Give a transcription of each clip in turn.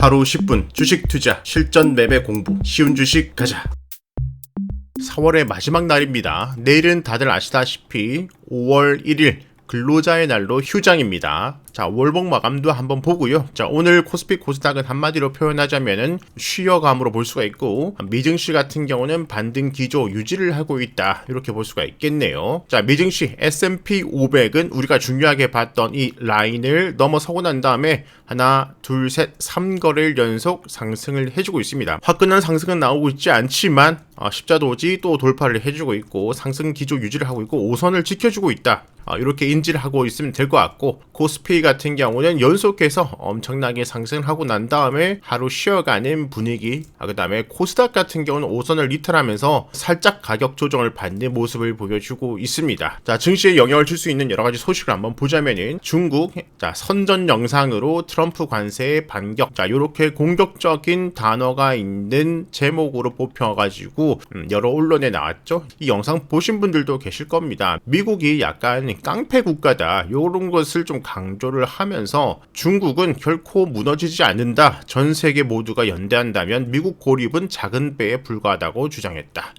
하루 10분 주식 투자 실전 매매 공부 쉬운 주식 가자. 4월의 마지막 날입니다. 내일은 다들 아시다시피 5월 1일 근로자의 날로 휴장입니다. 자, 월봉 마감도 한번 보고요. 자, 오늘 코스피 코스닥은 한마디로 표현하자면은 쉬어감으로 볼 수가 있고, 미증시 같은 경우는 반등 기조 유지를 하고 있다, 이렇게 볼 수가 있겠네요. 자, 미증시 S&P 500은 우리가 중요하게 봤던 이 라인을 넘어서고 난 다음에 하나, 둘, 셋, 3거래일 연속 상승을 해주고 있습니다. 화끈한 상승은 나오고 있지 않지만 십자도지 또 돌파를 해주고 있고 상승 기조 유지를 하고 있고 5선을 지켜주고 있다, 이렇게 인지를 하고 있으면 될 것 같고, 코스피 같은 경우는 연속해서 엄청나게 상승을 하고 난 다음에 하루 쉬어가는 분위기, 그 다음에 코스닥 같은 경우는 5선을 리틀하면서 살짝 가격 조정을 받는 모습을 보여주고 있습니다. 자, 증시에 영향을 줄 수 있는 여러 가지 소식을 한번 보자면은 중국, 자, 선전 영상으로 트럼프 관세의 반격, 자, 요렇게 공격적인 단어가 있는 제목으로 뽑혀가지고 여러 언론에 나왔죠. 이 영상 보신 분들도 계실 겁니다. 미국이 약간 깡패 국가다, 요런 것을 좀 강조를 하면서 중국은 결코 무너지지 않는다, 전 세계 모두가 연대한다면 미국 고립은 작은 배에 불과하다고 주장했다.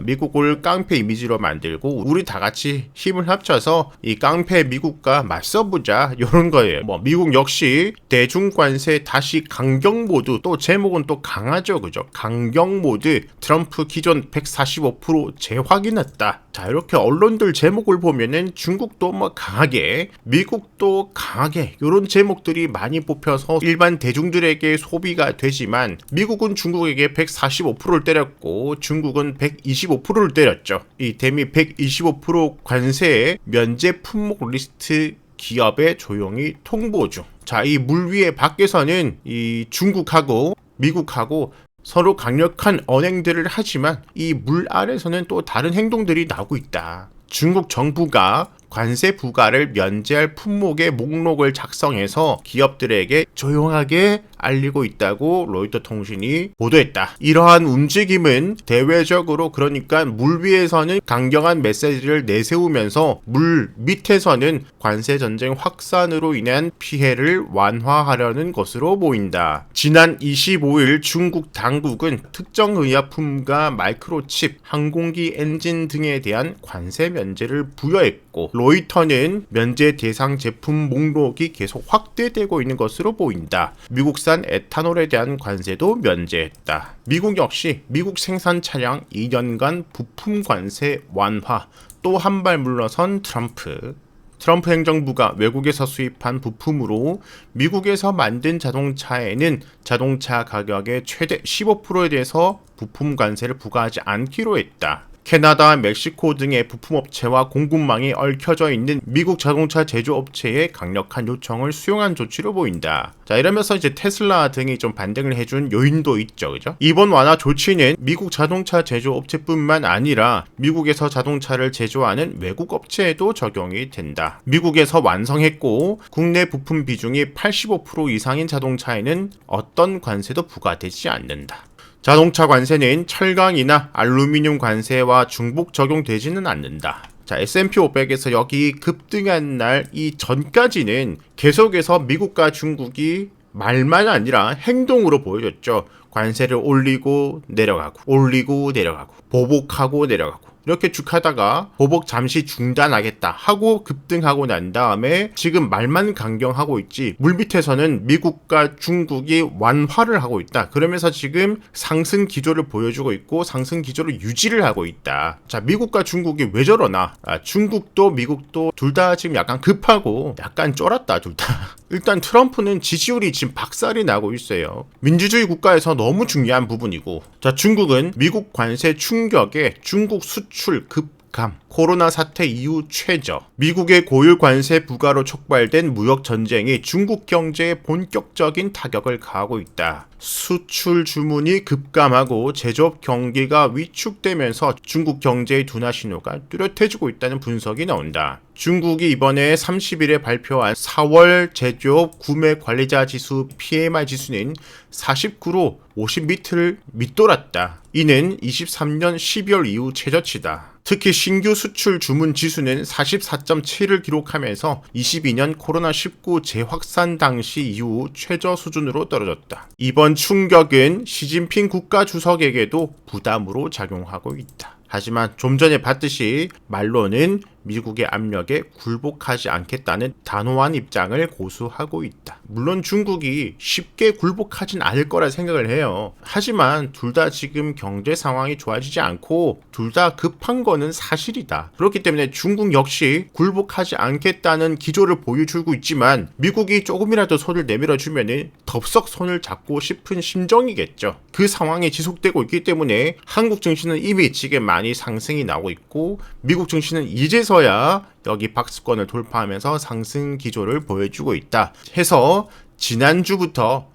미국을 깡패 이미지로 만들고 우리 다 같이 힘을 합쳐서 이 깡패 미국과 맞서보자, 요런 거예요. 미국 역시 대중관세 다시 강경 모드, 또 제목은 또 강하죠, 그죠? 강경 모드, 트럼프 기존 145% 재확인했다. 자, 이렇게 언론들 제목을 보면은 중국도 강하게, 미국도 강하게, 이런 제목들이 많이 뽑혀서 일반 대중들에게 소비가 되지만 미국은 중국에게 145%를 때렸고 중국은 125%를 때렸죠. 이 대미 125% 관세에 면제 품목 리스트 기업에 조용히 통보 중. 자, 이 물 위에 밖에서는 이 중국하고 미국하고 서로 강력한 언행들을 하지만 이 물 아래서는 또 다른 행동들이 나오고 있다. 중국 정부가 관세 부과를 면제할 품목의 목록을 작성해서 기업들에게 조용하게 알리고 있다고 로이터 통신이 보도했다. 이러한 움직임은 대외적으로, 그러니까 물 위에서는 강경한 메시지를 내세우면서 물 밑에서는 관세 전쟁 확산으로 인한 피해를 완화하려는 것으로 보인다. 지난 25일 중국 당국은 특정 의약품과 마이크로칩, 항공기 엔진 등에 대한 관세 면제를 부여했고, 로이터는 면제 대상 제품 목록이 계속 확대되고 있는 것으로 보인다. 미국산 에탄올에 대한 관세도 면제했다. 미국 역시 미국 생산 차량 2년간 부품 관세 완화, 또 한 발 물러선 트럼프 행정부가 외국에서 수입한 부품으로 미국에서 만든 자동차에는 자동차 가격의 최대 15%에 대해서 부품 관세를 부과하지 않기로 했다. 캐나다, 멕시코 등의 부품업체와 공급망이 얽혀져 있는 미국 자동차 제조업체의 강력한 요청을 수용한 조치로 보인다. 자, 이러면서 이제 테슬라 등이 좀 반등을 해준 요인도 있죠, 그죠? 이번 완화 조치는 미국 자동차 제조업체뿐만 아니라 미국에서 자동차를 제조하는 외국 업체에도 적용이 된다. 미국에서 완성했고 국내 부품 비중이 85% 이상인 자동차에는 어떤 관세도 부과되지 않는다. 자동차 관세는 철강이나 알루미늄 관세와 중복 적용되지는 않는다. 자, S&P 500에서 여기 급등한 날 이 전까지는 계속해서 미국과 중국이 말만 아니라 행동으로 보여줬죠. 관세를 올리고 내려가고, 올리고 내려가고, 보복하고 내려가고. 이렇게 쭉 하다가 보복 잠시 중단하겠다 하고 급등하고 난 다음에 지금 말만 강경하고 있지 물밑에서는 미국과 중국이 완화를 하고 있다. 그러면서 지금 상승 기조를 보여주고 있고 상승 기조를 유지를 하고 있다. 자, 미국과 중국이 왜 저러나? 중국도 미국도 둘 다 지금 약간 급하고 약간 쫄았다, 둘 다. 일단 트럼프는 지지율이 지금 박살이 나고 있어요. 민주주의 국가에서 너무 중요한 부분이고, 자, 중국은 미국 관세 충격에 중국 수출 급감, 코로나 사태 이후 최저, 미국의 고율 관세 부과로 촉발된 무역 전쟁이 중국 경제에 본격적인 타격을 가하고 있다. 수출 주문이 급감하고 제조업 경기가 위축되면서 중국 경제의 둔화 신호가 뚜렷해지고 있다는 분석이 나온다. 중국이 이번에 30일에 발표한 4월 제조업 구매 관리자 지수 PMI 지수는 49로 50밑을 밑돌았다. 이는 23년 12월 이후 최저치다. 특히 신규 수출 주문 지수는 44.7을 기록하면서 22년 코로나19 재확산 당시 이후 최저 수준으로 떨어졌다. 이번 충격은 시진핑 국가주석에게도 부담으로 작용하고 있다. 하지만 좀 전에 봤듯이 말로는 미국의 압력에 굴복하지 않겠다는 단호한 입장을 고수하고 있다. 물론 중국이 쉽게 굴복하진 않을 거라 생각을 해요. 하지만 둘 다 지금 경제 상황이 좋아지지 않고 둘 다 급한 거는 사실이다. 그렇기 때문에 중국 역시 굴복하지 않겠다는 기조를 보여주고 있지만 미국이 조금이라도 손을 내밀어주면 덥석 손을 잡고 싶은 심정이겠죠. 그 상황이 지속되고 있기 때문에 한국 증시는 이미 지금 많이 상승이 나오고 있고 미국 증시는 이제서야 여기 박스권을 돌파하면서 상승 기조를 보여주고 있다 해서 지난주부터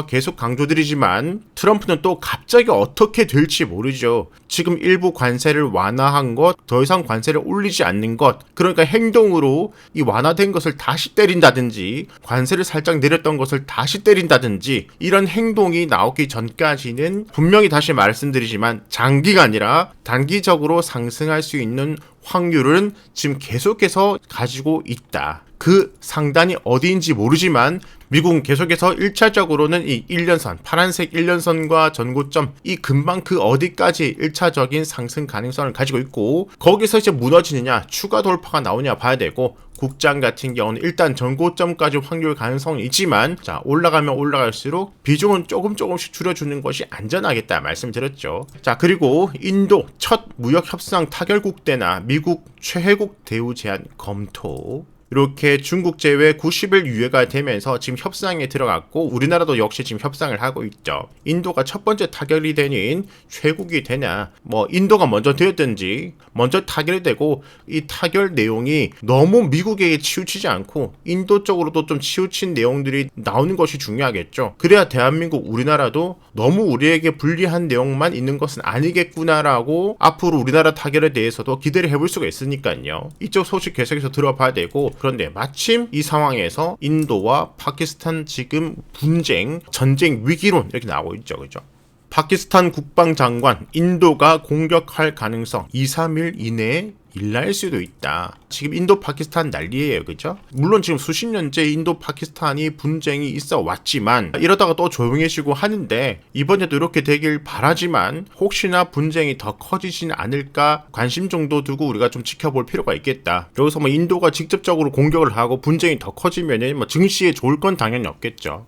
계속 강조드리지만 트럼프는 또 갑자기 어떻게 될지 모르죠. 지금 일부 관세를 완화한 것, 더 이상 관세를 올리지 않는 것, 그러니까 행동으로 이 완화된 것을 다시 때린다든지 관세를 살짝 내렸던 것을 다시 때린다든지 이런 행동이 나오기 전까지는 분명히 다시 말씀드리지만 장기가 아니라 단기적으로 상승할 수 있는 확률은 지금 계속해서 가지고 있다. 그 상단이 어디인지 모르지만 미국은 계속해서 1차적으로는 이 1년선, 파란색 1년선과 전고점 이 금방 그 어디까지 1차적인 상승 가능성을 가지고 있고 거기서 이제 무너지느냐 추가 돌파가 나오냐 봐야 되고 국장 같은 경우는 일단 전고점까지 확률 가능성은 있지만 자 올라가면 올라갈수록 비중은 조금씩 줄여주는 것이 안전하겠다 말씀드렸죠. 자 그리고 인도 첫 무역 협상 타결국 때나 미국 최혜국 대우 제안 검토 이렇게 중국 제외 90일 유예가 되면서 지금 협상에 들어갔고 우리나라도 역시 지금 협상을 하고 있죠. 인도가 첫 번째 타결이 되는 최국이 되냐 뭐 인도가 먼저 되었든지 먼저 타결이 되고 이 타결 내용이 너무 미국에게 치우치지 않고 인도 쪽으로도 좀 치우친 내용들이 나오는 것이 중요하겠죠. 그래야 대한민국 우리나라도 너무 우리에게 불리한 내용만 있는 것은 아니겠구나라고 앞으로 우리나라 타결에 대해서도 기대를 해볼 수가 있으니까요. 이쪽 소식 계속해서 들어봐야 되고 그런데 마침 이 상황에서 인도와 파키스탄 지금 분쟁, 전쟁 위기론 이렇게 나오고 있죠. 그죠? 파키스탄 국방장관 인도가 공격할 가능성 2-3일 이내에 일날 수도 있다. 지금 인도 파키스탄 난리예요. 그죠? 물론 지금 수십 년째 인도 파키스탄이 분쟁이 있어 왔지만 이러다가 또 조용해지고 하는데 이번에도 이렇게 되길 바라지만 혹시나 분쟁이 더 커지진 않을까 관심 정도 두고 우리가 좀 지켜볼 필요가 있겠다. 여기서 뭐 인도가 직접적으로 공격을 하고 분쟁이 더 커지면은 뭐 증시에 좋을 건 당연히 없겠죠.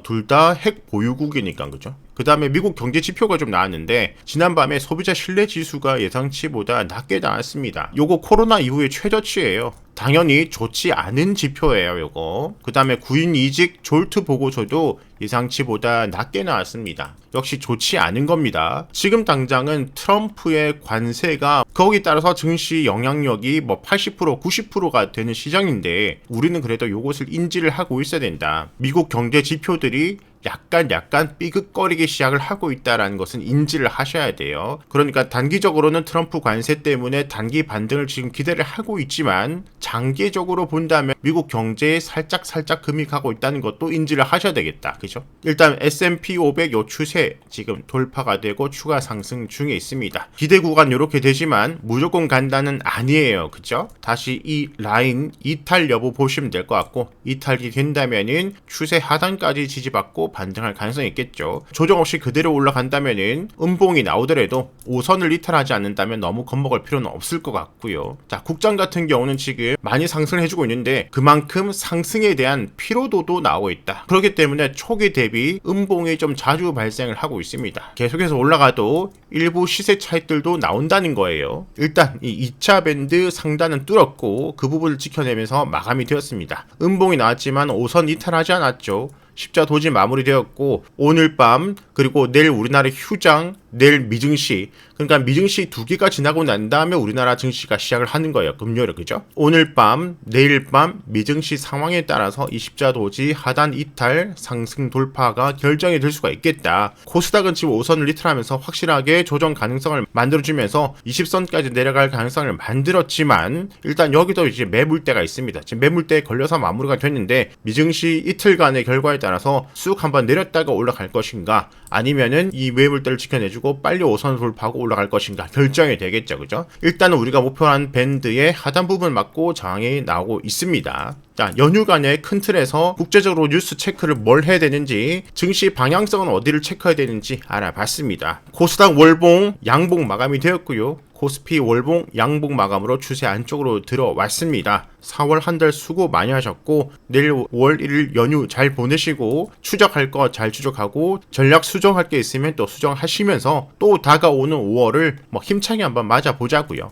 둘 다 핵 보유국이니까 그죠? 그 다음에 미국 경제 지표가 좀 나왔는데 지난밤에 소비자 신뢰 지수가 예상치보다 낮게 나왔습니다. 요거 코로나 이후의 최저치예요. 당연히 좋지 않은 지표예요. 요거. 그 다음에 구인 이직 졸트 보고서도 예상치보다 낮게 나왔습니다. 역시 좋지 않은 겁니다. 지금 당장은 트럼프의 관세가 거기에 따라서 증시 영향력이 뭐 80%, 90%가 되는 시장인데 우리는 그래도 요것을 인지를 하고 있어야 된다. 미국 경제 지표들이 약간 삐걱거리기 시작을 하고 있다는 것은 인지를 하셔야 돼요. 그러니까 단기적으로는 트럼프 관세 때문에 단기 반등을 지금 기대를 하고 있지만 장기적으로 본다면 미국 경제에 살짝 금이 가고 있다는 것도 인지를 하셔야 되겠다. 그죠? 일단 S&P 500 요 추세 지금 돌파가 되고 추가 상승 중에 있습니다. 기대 구간 이렇게 되지만 무조건 간다는 아니에요. 그죠? 다시 이 라인 이탈 여부 보시면 될 것 같고 이탈이 된다면은 추세 하단까지 지지받고 반등할 가능성이 있겠죠. 조정 없이 그대로 올라간다면은 음봉이 나오더라도 5선을 이탈하지 않는다면 너무 겁먹을 필요는 없을 것 같고요. 자, 국장 같은 경우는 지금 많이 상승을 해주고 있는데 그만큼 상승에 대한 피로도도 나오고 있다. 그렇기 때문에 초기 대비 음봉이 좀 자주 발생을 하고 있습니다. 계속해서 올라가도 일부 시세 차익들도 나온다는 거예요. 일단 이 2차 밴드 상단은 뚫었고 그 부분을 지켜내면서 마감이 되었습니다. 음봉이 나왔지만 5선 이탈하지 않았죠. 십자 도지 마무리되었고 오늘 밤 그리고 내일 우리나라 휴장 내일 미증시 그러니까 미증시 2개가 지나고 난 다음에 우리나라 증시가 시작을 하는 거예요. 금요일에 그죠? 오늘 밤 내일 밤 미증시 상황에 따라서 이 십자 도지 하단 이탈 상승 돌파가 결정이 될 수가 있겠다. 코스닥은 지금 5선을 이탈하면서 확실하게 조정 가능성을 만들어주면서 20선까지 내려갈 가능성을 만들었지만 일단 여기도 이제 매물대가 있습니다. 지금 매물대에 걸려서 마무리가 됐는데 미증시 이틀간의 결과에 따라서 쑥 한번 내렸다가 올라갈 것인가 아니면은 이 매물대를 지켜내주고 빨리 5선 돌파하고 올라갈 것인가 결정이 되겠죠. 그죠? 일단은 우리가 목표한 밴드의 하단 부분 맞고 저항이 나오고 있습니다. 자, 연휴간의 큰 틀에서 국제적으로 뉴스 체크를 뭘 해야 되는지, 증시 방향성은 어디를 체크해야 되는지 알아봤습니다. 코스닥 월봉 양봉 마감이 되었고요. 코스피 월봉 양봉 마감으로 추세 안쪽으로 들어왔습니다. 4월 한 달 수고 많이 하셨고 내일 5월 1일 연휴 잘 보내시고 추적할 거 잘 추적하고 전략 수정할 게 있으면 또 수정하시면서 또 다가오는 5월을 힘차게 한번 맞아보자고요.